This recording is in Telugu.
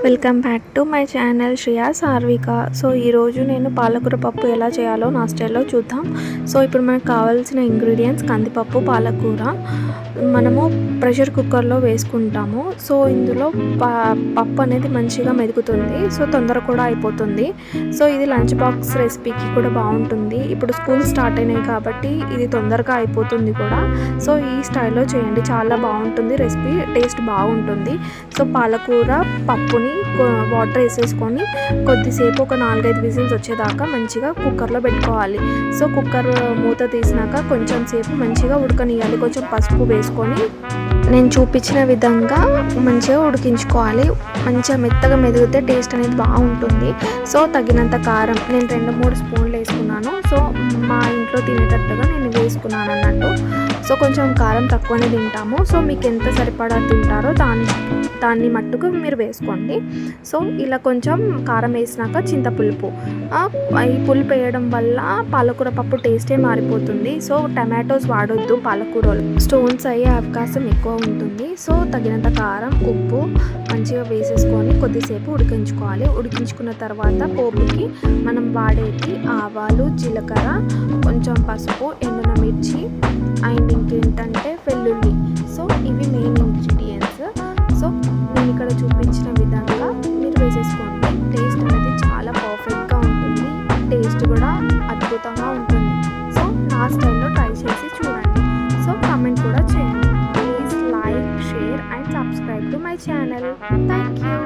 Welcome back to my channel Shriya Sarvika. So ఈరోజు నేను పాలకూర పప్పు ఎలా చేయాలో నా స్టైల్లో చూద్దాం. సో ఇప్పుడు మనకు కావాల్సిన ఇంగ్రీడియంట్స్ కందిపప్పు, పాలకూర మనము ప్రెషర్ కుక్కర్లో వేసుకుంటాము. సో ఇందులో పప్పు అనేది మంచిగా మెదుగుతుంది. సో తొందర కూడా అయిపోతుంది. సో ఇది లంచ్ బాక్స్ రెసిపీకి కూడా బాగుంటుంది. ఇప్పుడు స్కూల్ స్టార్ట్ అయినాయి కాబట్టి ఇది తొందరగా అయిపోతుంది కూడా. సో ఈ స్టైల్లో చేయండి, చాలా బాగుంటుంది రెసిపీ, టేస్ట్ బాగుంటుంది. సో పాలకూర పప్పుని వాటర్ వేసేసుకొని కొద్దిసేపు ఒక 4-5 విజిల్స్ వచ్చేదాకా మంచిగా కుక్కర్లో పెట్టుకోవాలి. సో కుక్కర్ మూత తీసినాక కొంచెం సేపు మంచిగా ఉడకనియాలి. కొంచెం పసుపు వేసుకొని నేను చూపించిన విధంగా మంచిగా ఉడికించుకోవాలి. మంచిగా మెత్తగా మెదిగితే టేస్ట్ అనేది బాగుంటుంది. సో తగినంత కారం నేను 2-3 స్పూన్లు వేసుకున్నాను. సో మా ఇంట్లో తినేటట్టుగా నేను వేసుకున్నాను అన్నట్టు. సో కొంచెం కారం తక్కువనే తింటాము. సో మీకు ఎంత సరిపడా తింటారో దాన్ని మట్టుకు మీరు వేసుకోండి. సో ఇలా కొంచెం కారం వేసినాక చింతపులుపు, ఈ పులుపు వేయడం వల్ల పాలకూర పప్పు టేస్టే మారిపోతుంది. సో టమాటోస్ వాడొద్దు, పాలకూరలో స్టోన్స్ అయ్యే అవకాశం ఎక్కువ ఉంటుంది. సో తగినంత కారం, ఉప్పు మంచిగా వేసేసుకొని కొద్దిసేపు ఉడికించుకోవాలి. ఉడికించుకున్న తర్వాత పోపుకి మనం వాడేది ఆవాలు, జీలకర్ర, కొంచెం పసుపు, ఎండిన మిర్చి అండ్ ఇంకేంటంటే వెల్లుల్లి. సో ఇవి మెయిన్ ఇంగ్రీడియంట్స్. సో నేను ఇక్కడ చూపించిన విధంగా మీరు వేసేసుకోండి. టేస్ట్ అనేది చాలా పర్ఫెక్ట్గా ఉంటుంది. టేస్ట్ కూడా అద్భుతంగా ఉంటుంది. సో నా స్టైల్లో ట్రై చేసి చూడండి. సో కామెంట్ కూడా చేయండి. Please like, share and subscribe to my channel. Thank you.